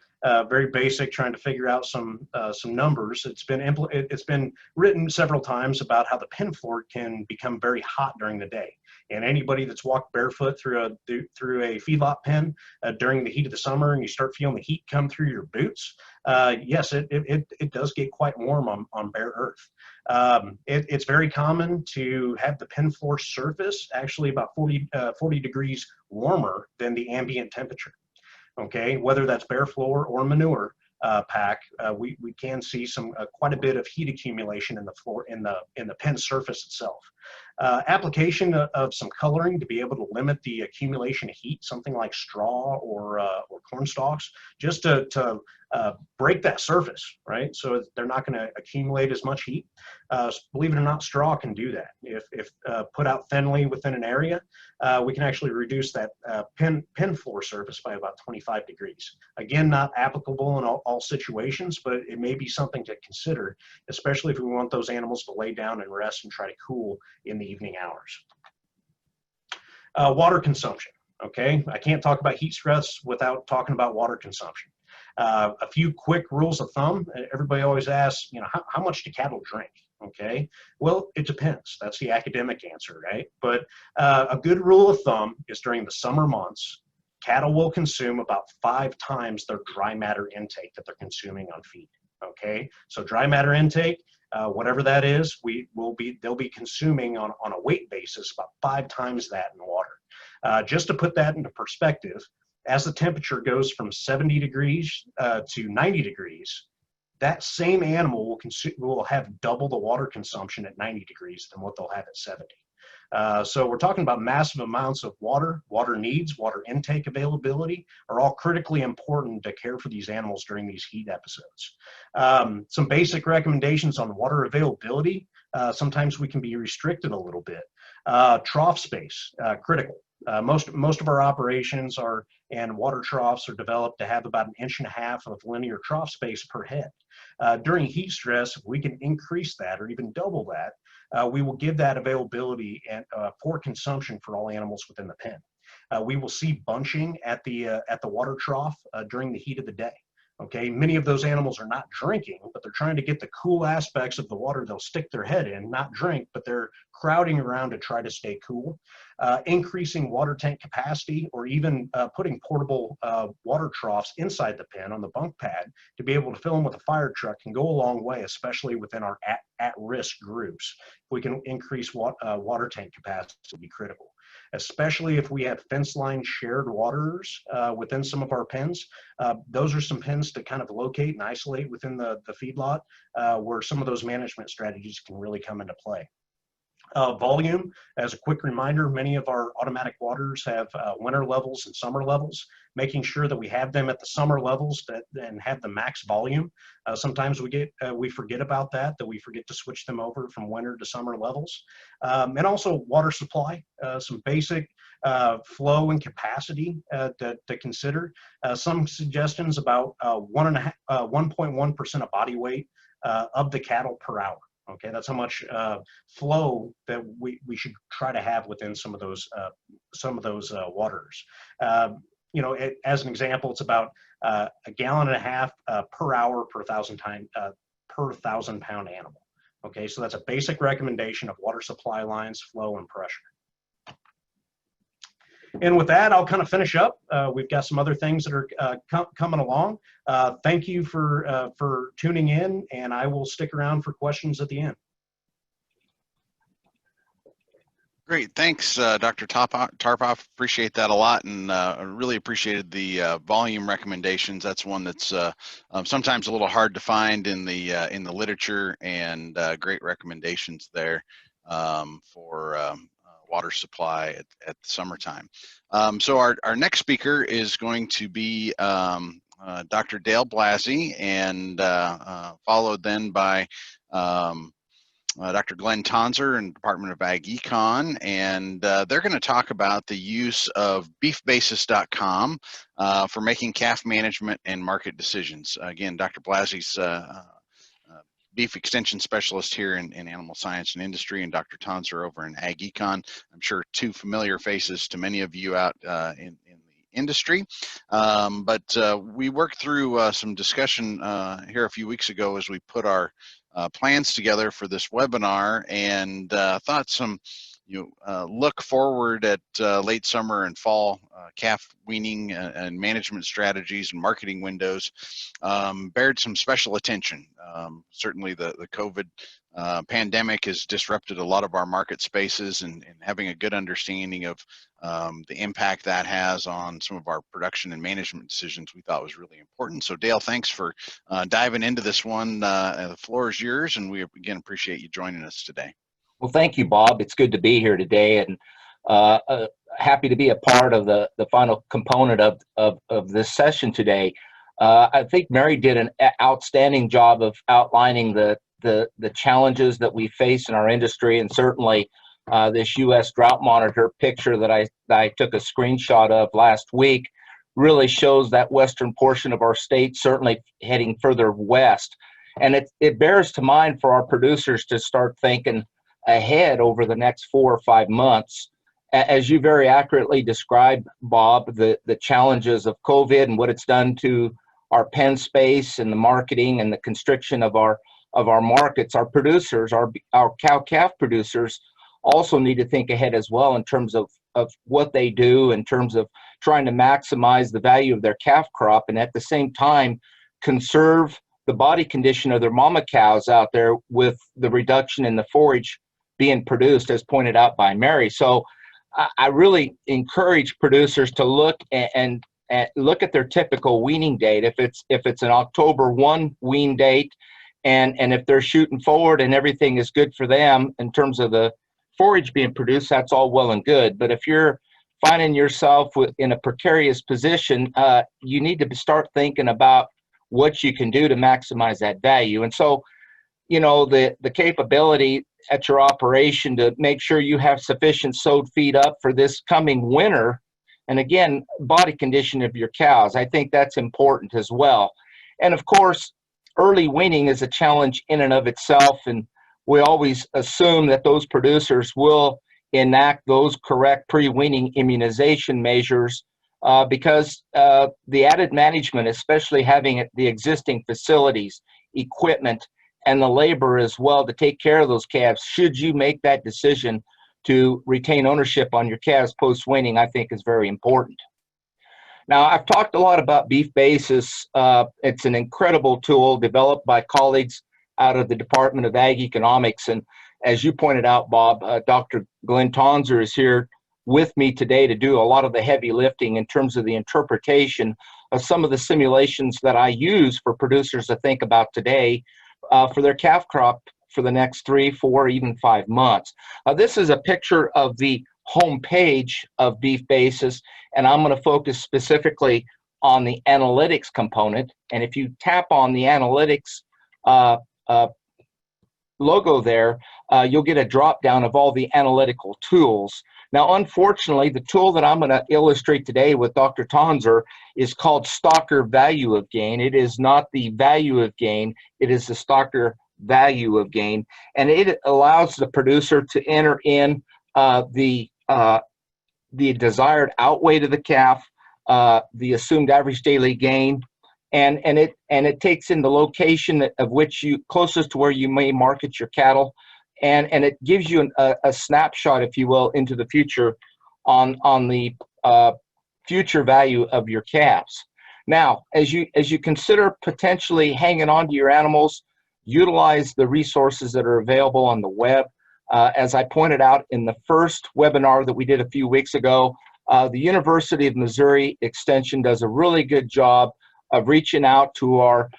basic, trying to figure out some numbers. It's been written several times about how the pen floor can become very hot during the day. And anybody that's walked barefoot through a feedlot pen during the heat of the summer, and you start feeling the heat come through your boots, yes, it does get quite warm on bare earth. It's very common to have the pen floor surface actually about 40 degrees warmer than the ambient temperature. Okay, whether that's bare floor or manure pack, we can see quite a bit of heat accumulation in the floor in the pen surface itself. Application of some coloring to be able to limit the accumulation of heat, something like straw or corn stalks, just to break that surface, right? So they're not going to accumulate as much heat. Believe it or not, straw can do that. If put out thinly within an area, we can actually reduce that pen floor surface by about 25 degrees. Again, not applicable in all situations, but it may be something to consider, especially if we want those animals to lay down and rest and try to cool in the evening hours. Water consumption, okay? I can't talk about heat stress without talking about water consumption. A few quick rules of thumb. Everybody always asks, how much do cattle drink? Okay, well, it depends. That's the academic answer, right? But a good rule of thumb is during the summer months, cattle will consume about 5 times their dry matter intake that they're consuming on feed. Okay, so dry matter intake, whatever that is, they'll be consuming on a weight basis about 5 times that in water. Just to put that into perspective, as the temperature goes from 70 degrees to 90 degrees, that same animal will have double the water consumption at 90 degrees than what they'll have at 70. So we're talking about massive amounts of water needs, water intake availability are all critically important to care for these animals during these heat episodes. Some basic recommendations on water availability. Sometimes we can be restricted a little bit. Trough space, critical. Most of our operations and water troughs are developed to have about 1.5 inches of linear trough space per head. During heat stress, if we can increase that or even double that, we will give that availability and for consumption for all animals within the pen. We will see bunching at the water trough during the heat of the day. Okay, many of those animals are not drinking, but they're trying to get the cool aspects of the water they'll stick their head in, not drink, but they're crowding around to try to stay cool. Increasing water tank capacity, or even putting portable water troughs inside the pen on the bunk pad to be able to fill them with a fire truck can go a long way, especially within our at-risk groups. If we can increase water tank capacity, it will be critical. Especially if we have fence line shared waters within some of our pens. Those are some pens to kind of locate and isolate within the feedlot where some of those management strategies can really come into play. Volume, as a quick reminder, many of our automatic waters have winter levels and summer levels, making sure that we have them at the summer levels and have the max volume. Sometimes we forget about that we forget to switch them over from winter to summer levels. And also water supply, some basic flow and capacity to consider. Some suggestions about 1.1% of body weight of the cattle per hour. Okay, that's how much flow that we should try to have within some of those waters. You know, as an example, it's about 1.5 gallons per hour per 1,000 pound animal. Okay, so that's a basic recommendation of water supply lines, flow, and pressure. And with that, I'll kind of finish up. We've got some other things that are coming along. Thank you for tuning in, and I will stick around for questions at the end. Great, thanks, Dr. Tarpoff. Appreciate that a lot, and I really appreciated the volume recommendations. That's one that's sometimes a little hard to find in the literature, and great recommendations there for water supply at the summertime. So our next speaker is going to be Dr. Dale Blasey, and followed then by Dr. Glenn Tonser in Department of Ag Econ, and they're going to talk about the use of beefbasis.com for making calf management and market decisions. Again, Dr. Blasey's beef extension specialist here in animal science and industry, and Dr. Tonser over in Ag Econ. I'm sure two familiar faces to many of you out in the industry. But we worked through some discussion here a few weeks ago as we put our plans together for this webinar, and thought some look forward at late summer and fall calf weaning and management strategies and marketing windows bared some special attention. Certainly the COVID pandemic has disrupted a lot of our market spaces, and having a good understanding of the impact that has on some of our production and management decisions we thought was really important. So Dale, thanks for diving into this one. The floor is yours, and we again appreciate you joining us today. Well, thank you, Bob. It's good to be here today, and happy to be a part of the final component of this session today. I think Mary did an outstanding job of outlining the challenges that we face in our industry, and certainly this U.S. drought monitor picture that I took a screenshot of last week really shows that western portion of our state, certainly heading further west. And it bears to mind for our producers to start thinking ahead over the next 4 or 5 months. As you very accurately described, Bob, the challenges of COVID and what it's done to our pen space and the marketing and the constriction of our markets, our producers, our cow-calf producers also need to think ahead as well in terms of what they do, in terms of trying to maximize the value of their calf crop, and at the same time conserve the body condition of their mama cows out there with the reduction in the forage being produced, as pointed out by Mary. So I really encourage producers to look and look at their typical weaning date. If it's an October 1 wean date, and if they're shooting forward and everything is good for them in terms of the forage being produced, that's all well and good. But if you're finding yourself in a precarious position, you need to start thinking about what you can do to maximize that value. And so, the capability at your operation to make sure you have sufficient sowed feed up for this coming winter, and again, body condition of your cows, I think that's important as well. And of course, early weaning is a challenge in and of itself, and we always assume that those producers will enact those correct pre-weaning immunization measures because the added management, especially having the existing facilities, equipment, and the labor as well to take care of those calves, should you make that decision to retain ownership on your calves post-weaning, I think is very important. Now, I've talked a lot about Beef Basis. It's an incredible tool developed by colleagues out of the Department of Ag Economics. And as you pointed out, Bob, Dr. Glenn Tonser is here with me today to do a lot of the heavy lifting in terms of the interpretation of some of the simulations that I use for producers to think about today for their calf crop for the next 3, 4, even 5 months. This is a picture of the home page of Beef Basis, and I'm going to focus specifically on the analytics component. And if you tap on the analytics logo there, you'll get a drop down of all the analytical tools. Now, unfortunately, the tool that I'm going to illustrate today with Dr. Tonser is called Stocker Value of Gain. It is not the value of gain, it is the Stocker value of gain, and it allows the producer to enter in the desired outweight of the calf, the assumed average daily gain, and it takes in the location of which you closest to where you may market your cattle, and it gives you a snapshot, if you will, into the future on the future value of your calves. Now, as you consider potentially hanging on to your animals, utilize the resources that are available on the web. As I pointed out in the first webinar that we did a few weeks ago, the University of Missouri Extension does a really good job of reaching out to our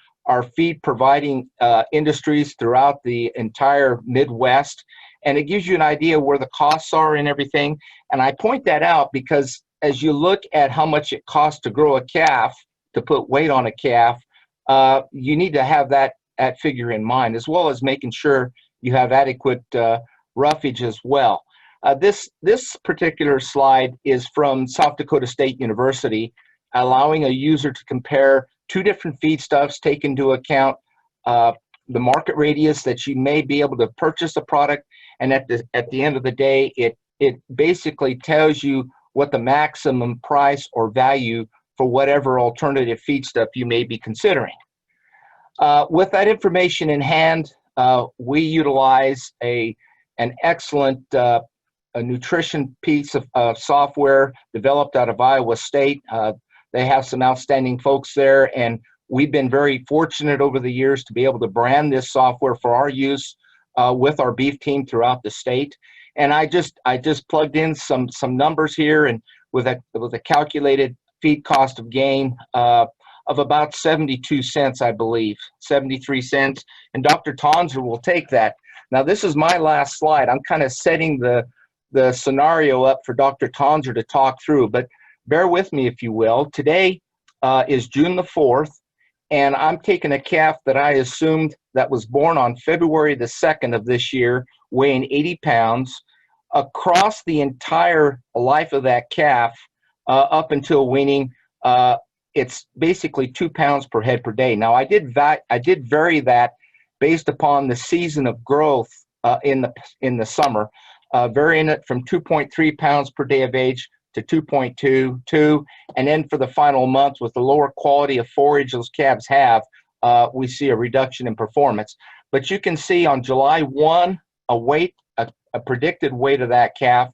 feed providing industries throughout the entire Midwest, and it gives you an idea where the costs are and everything. And I point that out because as you look at how much it costs to grow a calf, to put weight on a calf, you need to have that figure in mind, as well as making sure you have adequate roughage as well. This particular slide is from South Dakota State University, allowing a user to compare two different feedstuffs, take into account the market radius that you may be able to purchase a product, and at the end of the day, it basically tells you what the maximum price or value for whatever alternative feedstuff you may be considering. With that information in hand, we utilize an excellent a nutrition piece of software developed out of Iowa State. They have some outstanding folks there, and we've been very fortunate over the years to be able to brand this software for our use with our beef team throughout the state. And I just plugged in some numbers here, and with a calculated feed cost of gain of about 72 cents, I believe, 73 cents. And Dr. Tonser will take that. Now, this is my last slide. I'm kind of setting the scenario up for Dr. Tonser to talk through, but bear with me, if you will. Today is June the 4th, and I'm taking a calf that I assumed that was born on February the 2nd of this year, weighing 80 pounds. Across the entire life of that calf, up until weaning, it's basically 2 pounds per head per day. Now, I did vary that based upon the season of growth in the summer, varying it from 2.3 pounds per day of age to 2.2, and then for the final month, with the lower quality of forage those calves have, we see a reduction in performance. But you can see on July 1, a predicted weight of that calf,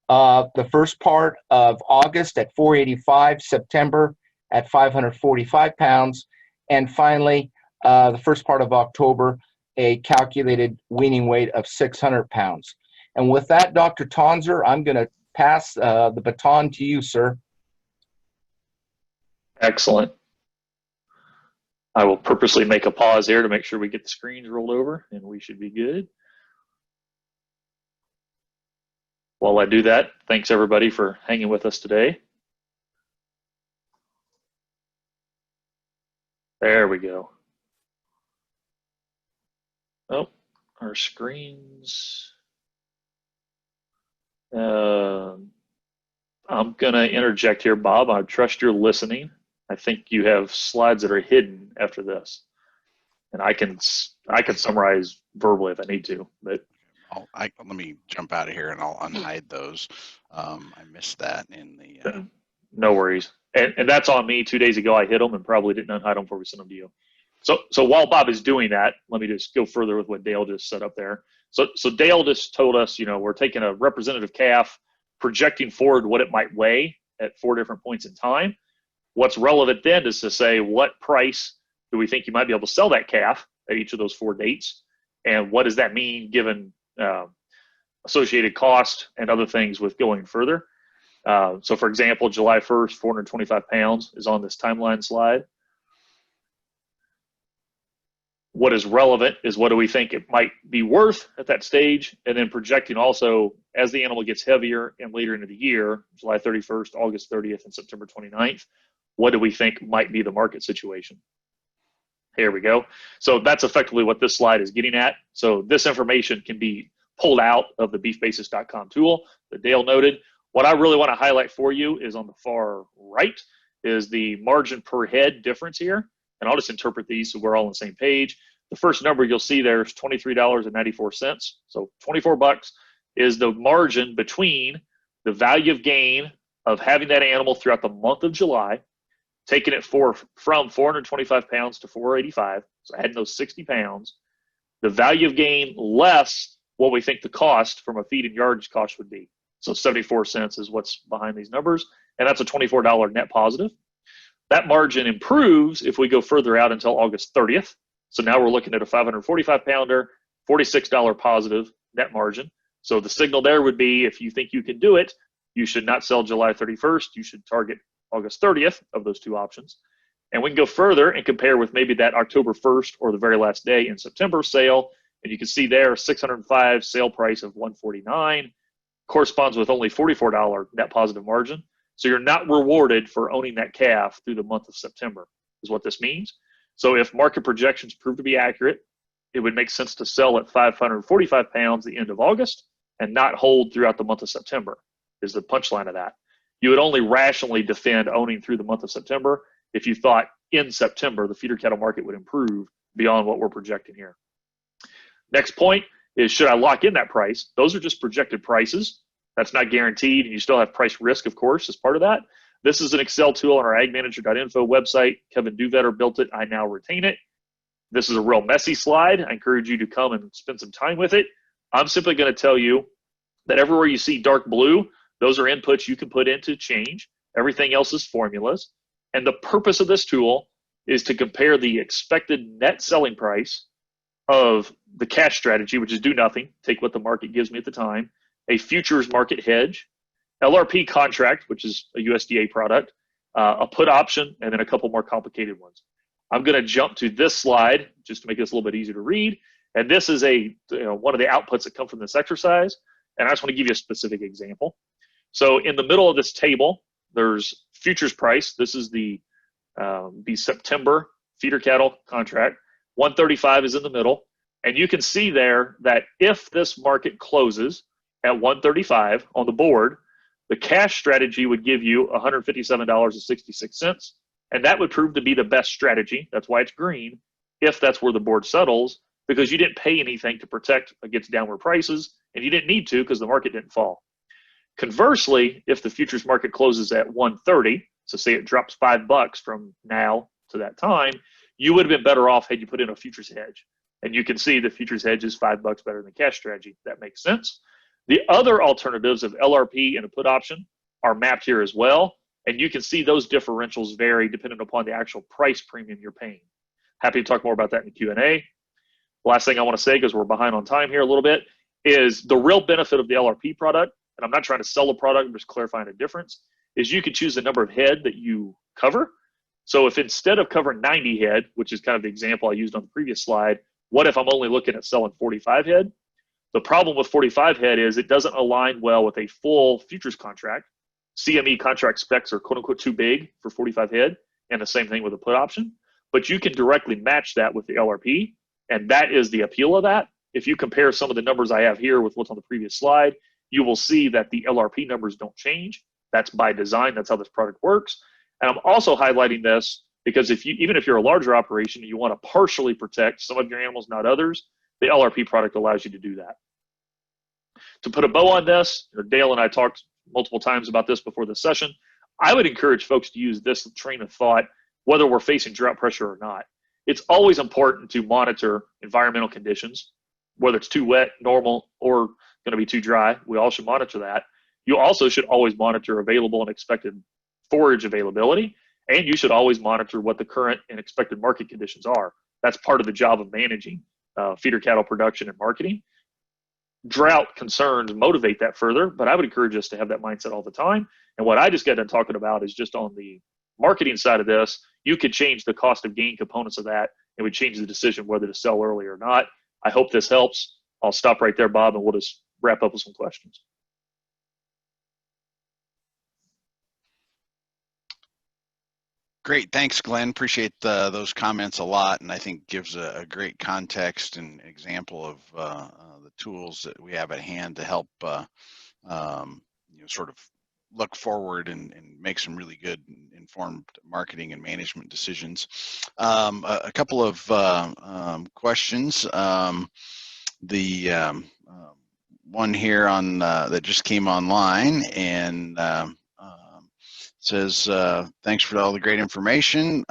the first part of August at 485, September at 545 pounds, and finally, the first part of October, a calculated weaning weight of 600 pounds. And with that, Dr. Tonser, I'm going to pass the baton to you, sir. Excellent. I will purposely make a pause here to make sure we get the screens rolled over, and we should be good. While I do that, thanks everybody for hanging with us today. There we go. Oh, our screens. I'm going to interject here, Bob. I trust you're listening. I think you have slides that are hidden after this, and I can summarize verbally if I need to. But let me jump out of here and I'll unhide those. I missed that in the. No worries, and that's on me. 2 days ago, I hit them and probably didn't unhide them before we sent them to you. So while Bob is doing that, let me just go further with what Dale just set up there. So Dale just told us, we're taking a representative calf, projecting forward what it might weigh at 4 different points in time. What's relevant then is to say, what price do we think you might be able to sell that calf at each of those 4 dates? And what does that mean given associated cost and other things with going further? So for example, July 1st, 425 pounds is on this timeline slide. What is relevant is what do we think it might be worth at that stage, and then projecting also as the animal gets heavier and later into the year, July 31st, August 30th, and September 29th, what do we think might be the market situation? Here we go. So that's effectively what this slide is getting at. So this information can be pulled out of the beefbasis.com tool that Dale noted. What I really want to highlight for you is on the far right is the margin per head difference here. And I'll just interpret these so we're all on the same page. The first number you'll see there is $23.94. So 24 bucks is the margin between the value of gain of having that animal throughout the month of July, taking it from 425 pounds to 485, so adding those 60 pounds, the value of gain less what we think the cost from a feed and yardage cost would be. So 74 cents is what's behind these numbers, and that's a $24 net positive. That margin improves if we go further out until August 30th. So now we're looking at a 545 pounder, $46 positive net margin. So the signal there would be, if you think you can do it, you should not sell July 31st. You should target August 30th of those two options. And we can go further and compare with maybe that October 1st or the very last day in September sale. And you can see there, 605 sale price of 149 corresponds with only $44 net positive margin. So you're not rewarded for owning that calf through the month of September, is what this means. So if market projections prove to be accurate, it would make sense to sell at 545 pounds the end of August and not hold throughout the month of September, is the punchline of that. You would only rationally defend owning through the month of September if you thought in September the feeder cattle market would improve beyond what we're projecting here. Next point is, should I lock in that price? Those are just projected prices. That's not guaranteed, and you still have price risk, of course, as part of that. This is an Excel tool on our agmanager.info website. Kevin Duvetter built it. I now retain it. This is a real messy slide. I encourage you to come and spend some time with it. I'm simply going to tell you that everywhere you see dark blue, those are inputs you can put in to change. Everything else is formulas. And the purpose of this tool is to compare the expected net selling price of the cash strategy, which is do nothing, take what the market gives me at the time, a futures market hedge, LRP contract, which is a USDA product, a put option, and then a couple more complicated ones. I'm going to jump to this slide just to make this a little bit easier to read. And this is one of the outputs that come from this exercise. And I just want to give you a specific example. So in the middle of this table, there's futures price. This is the September feeder cattle contract. 135 is in the middle. And you can see there that if this market closes at 135 on the board, the cash strategy would give you $157.66. And that would prove to be the best strategy. That's why it's green, if that's where the board settles, because you didn't pay anything to protect against downward prices, and you didn't need to because the market didn't fall. Conversely, if the futures market closes at 130, so say it drops $5 from now to that time, you would have been better off had you put in a futures hedge. And you can see the futures hedge is $5 better than the cash strategy. That makes sense. The other alternatives of LRP and a put option are mapped here as well. And you can see those differentials vary depending upon the actual price premium you're paying. Happy to talk more about that in the Q&A. Last thing I want to say, because we're behind on time here a little bit, is the real benefit of the LRP product, and I'm not trying to sell a product, I'm just clarifying a difference, is you can choose the number of head that you cover. So if instead of covering 90 head, which is kind of the example I used on the previous slide, what if I'm only looking at selling 45 head? The problem with 45 head is it doesn't align well with a full futures contract. CME contract specs are quote unquote too big for 45 head, and the same thing with a put option. But you can directly match that with the LRP, and that is the appeal of that. If you compare some of the numbers I have here with what's on the previous slide, you will see that the LRP numbers don't change. That's by design. That's how this product works. And I'm also highlighting this because even if you're a larger operation and you want to partially protect some of your animals, not others, the LRP product allows you to do that. To put a bow on this, Dale and I talked multiple times about this before the session. I would encourage folks to use this train of thought, whether we're facing drought pressure or not. It's always important to monitor environmental conditions, whether it's too wet, normal, or going to be too dry. We all should monitor that. You also should always monitor available and expected forage availability, and you should always monitor what the current and expected market conditions are. That's part of the job of managing feeder cattle production and marketing. Drought concerns motivate that further, but I would encourage us to have that mindset all the time. And what I just got done talking about is just on the marketing side of this, you could change the cost of gain components of that and would change the decision whether to sell early or not. I hope this helps. I'll stop right there, Bob, and we'll just wrap up with some questions. Great, thanks, Glenn. Appreciate those comments a lot, and I think gives a great context and example of the tools that we have at hand to help sort of look forward and make some really good informed marketing and management decisions. A couple of questions. One here on that just came online and says, thanks for all the great information.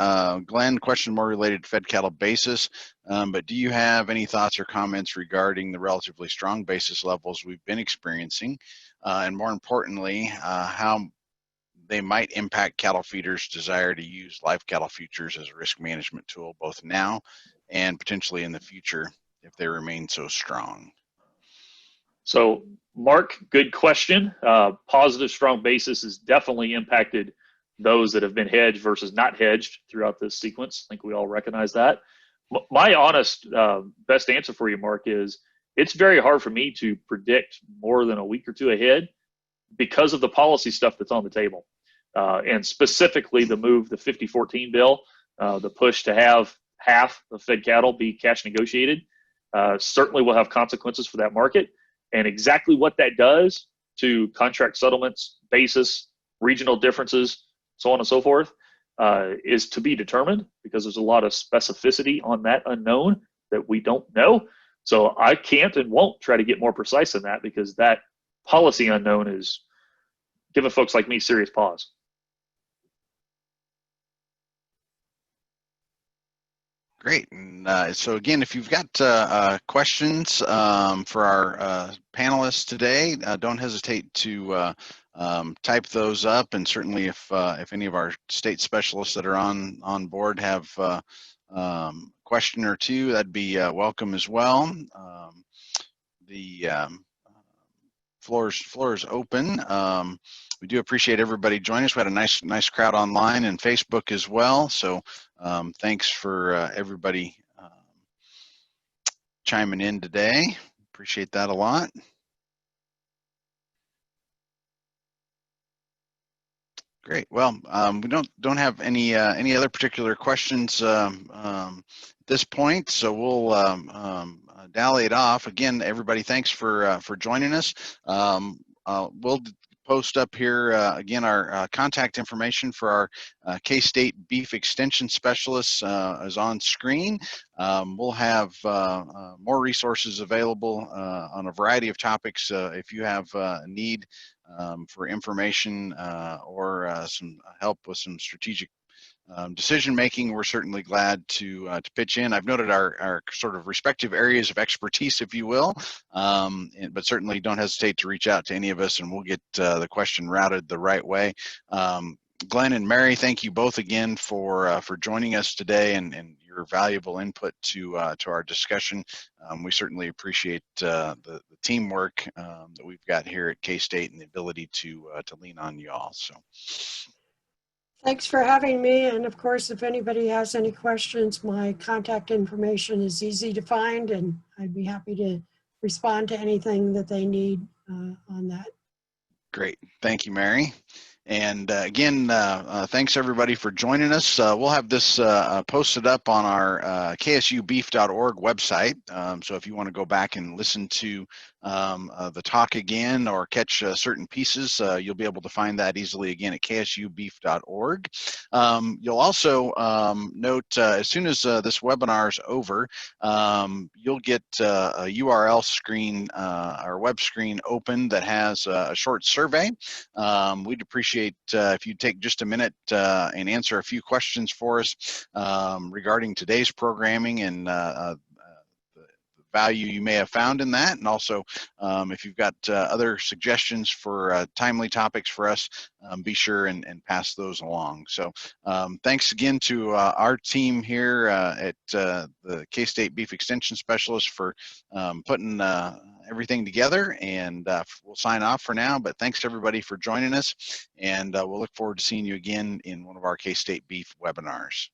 Glenn, question more related to fed cattle basis, but do you have any thoughts or comments regarding the relatively strong basis levels we've been experiencing? And more importantly, how they might impact cattle feeders' desire to use live cattle futures as a risk management tool, both now and potentially in the future if they remain so strong? So, Mark, good question. Positive strong basis has definitely impacted those that have been hedged versus not hedged throughout this sequence. I think we all recognize that. My honest best answer for you, Mark, is it's very hard for me to predict more than a week or two ahead because of the policy stuff that's on the table. And specifically the move, the 5014 bill, the push to have half of fed cattle be cash negotiated, certainly will have consequences for that market. And exactly what that does to contract settlements, basis, regional differences, so on and so forth, is to be determined because there's a lot of specificity on that unknown that we don't know. So I can't and won't try to get more precise than that because that policy unknown is giving folks like me serious pause. Great. And so again, if you've got questions for our panelists today, don't hesitate to type those up. And certainly if any of our state specialists that are on board have a question or two, that'd be welcome as well. The floor is open. We do appreciate everybody joining us. We had a nice crowd online and Facebook as well. So thanks for everybody chiming in today. Appreciate that a lot. Great. Well, we don't have any other particular questions at this point, so we'll dally it off. Again, everybody, thanks for joining us. We'll post up here again our contact information for our K-State Beef Extension Specialists is on screen. We'll have more resources available on a variety of topics if you have a need for information or some help with some strategic decision making. We're certainly glad to pitch in. I've noted our sort of respective areas of expertise, if you will, but certainly don't hesitate to reach out to any of us and we'll get the question routed the right way. Glenn and Mary, thank you both again for joining us today and your valuable input to our discussion. We certainly appreciate the teamwork that we've got here at K-State and the ability to lean on you all. So. Thanks for having me. And of course, if anybody has any questions, my contact information is easy to find and I'd be happy to respond to anything that they need on that. Great. Thank you, Mary. And again, thanks everybody for joining us. We'll have this posted up on our ksubeef.org website. So if you want to go back and listen to the talk again or catch certain pieces, you'll be able to find that easily again at ksubeef.org. You'll also note as soon as this webinar is over, you'll get a URL screen, our web screen open that has a short survey. We'd appreciate if you take just a minute and answer a few questions for us regarding today's programming and the value you may have found in that, and also if you've got other suggestions for timely topics for us, be sure and pass those along. So thanks again to our team here at the K-State Beef Extension Specialists for putting everything together, and we'll sign off for now, but thanks everybody for joining us, and we'll look forward to seeing you again in one of our K-State Beef webinars.